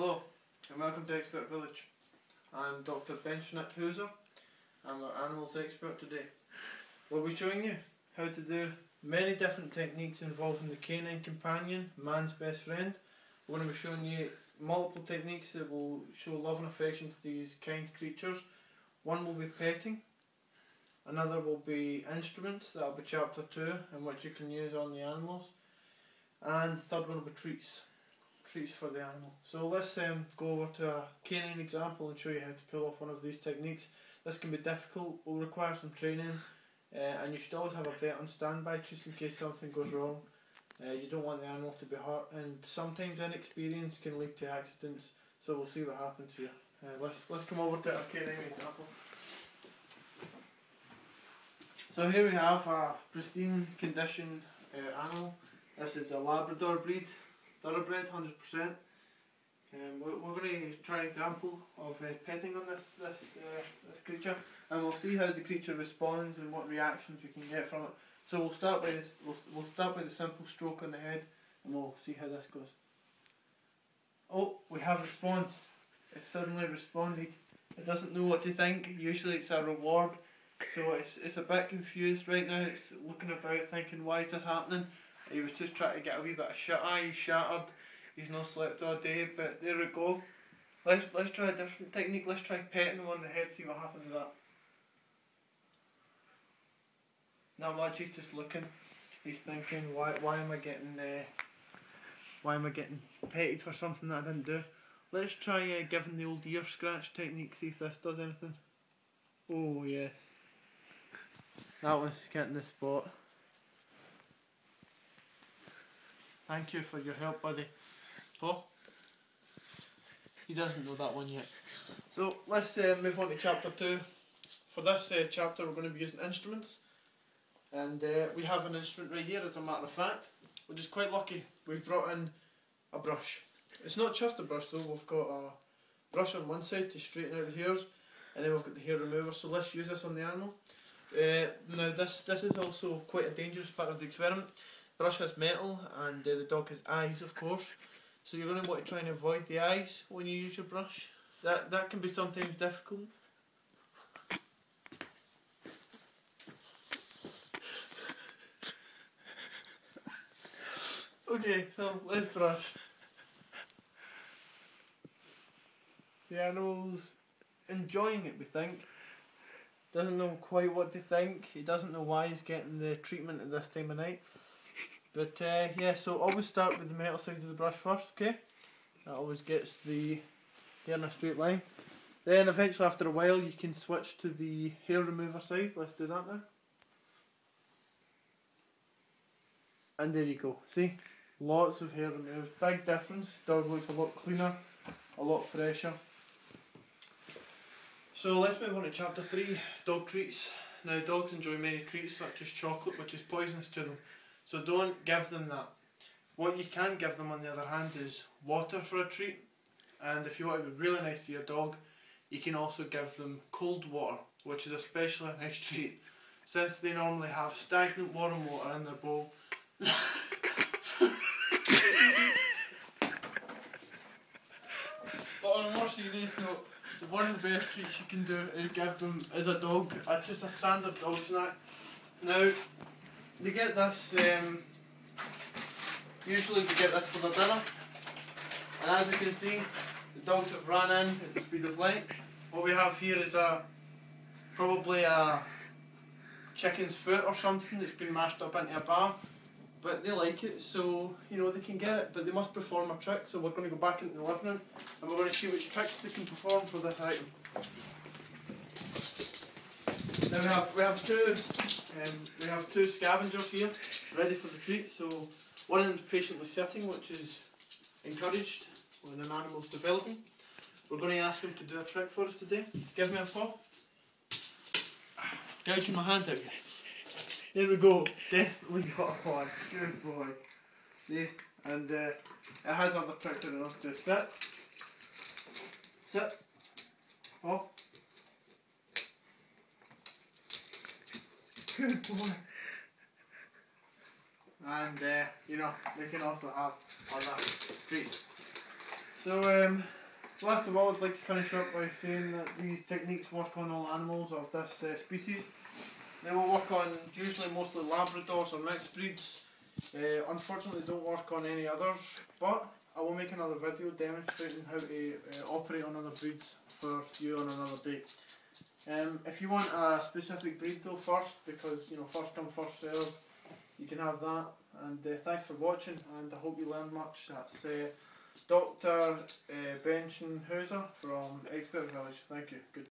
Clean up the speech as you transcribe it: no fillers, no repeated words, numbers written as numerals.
Hello and welcome to Expert Village. I'm Dr. Benshithousen. I'm our animals expert today. We'll be showing you how to do many different techniques involving the canine companion, man's best friend. We're going to be showing you multiple techniques that will show love and affection to these kind creatures. One will be petting, another will be instruments, that'll be chapter 2, in which you can use on the animals, and the third one will be treats for the animal. So let's go over to a canine example and show you how to pull off one of these techniques. This can be difficult, will require some training, and you should always have a vet on standby just in case something goes wrong. You don't want the animal to be hurt, and sometimes inexperience can lead to accidents, so we'll see what happens here. Let's come over to our canine example. So here we have a pristine condition animal. This is a Labrador breed, thoroughbred, 100%. We're going to try an example of petting on this creature, and we'll see how the creature responds and what reactions we can get from it. So we'll start by this. We'll start by the simple stroke on the head, and we'll see how this goes. Oh, we have response. It suddenly responded. It doesn't know what to think. Usually it's a reward, so it's a bit confused right now. It's looking about, thinking, why is this happening? He was just trying to get a wee bit of shut-eye. He's shattered. He's not slept all day, but there we go. Let's try a different technique. Let's try petting him on the head, see what happens with that. Not much. He's just looking. He's thinking, why am I getting petted for something that I didn't do? Let's try giving the old ear scratch technique. See if this does anything. Oh yeah, that one's getting the spot. Thank you for your help, buddy. Oh, he doesn't know that one yet. So let's move on to chapter 2. For this chapter we're going to be using instruments, and we have an instrument right here as a matter of fact. We're just quite lucky. We've brought in a brush. It's not just a brush though, we've got a brush on one side to straighten out the hairs, and then we've got the hair remover, so let's use this on the animal. Now this is also quite a dangerous part of the experiment. The brush has metal, and the dog has eyes, of course, so you're going to want to try and avoid the eyes when you use your brush. That can be sometimes difficult. Okay, so let's brush. The animal's enjoying it, we think. Doesn't know quite what to think. He doesn't know why he's getting the treatment at this time of night. But yeah, so always start with the metal side of the brush first, okay? That always gets the hair in a straight line. Then eventually after a while you can switch to the hair remover side. Let's do that now. And there you go, see? Lots of hair removed. Big difference. Dog looks a lot cleaner, a lot fresher. So let's move on to chapter 3, dog treats. Now dogs enjoy many treats such as chocolate, which is poisonous to them. So don't give them that. What you can give them on the other hand is water for a treat. And if you want to be really nice to your dog, you can also give them cold water, which is especially a nice treat, since they normally have stagnant warm water in their bowl. But on a more serious note, one of the best treats you can do is give them, as a dog, just a standard dog snack. Now, they get this, usually they get this for their dinner, and as you can see, the dogs have ran in at the speed of light. What we have here is probably a chicken's foot or something that's been mashed up into a bar, but they like it, so you know they can get it, but they must perform a trick. So we're going to go back into the living room and we're going to see which tricks they can perform for this item. Now we have two scavengers here ready for the treat. So one of them is patiently sitting, which is encouraged when an animal's developing. We're going to ask him to do a trick for us today. Give me a paw. Gouging my hand out. There we go. Desperately got a paw. Good boy. See, and it has other tricks in it. Let's do sit. Sit. Paw. Good boy. And you know, they can also have other treats. So last of all, I'd like to finish up by saying that these techniques work on all animals of this species. They will work on usually mostly Labradors or mixed breeds. Unfortunately don't work on any others, but I will make another video demonstrating how to operate on other breeds for you on another day. If you want a specific breed though first, because first come first serve, you can have that. And thanks for watching, and I hope you learned much. That's Dr. Benshithousen from Expert Village. Thank you. Good.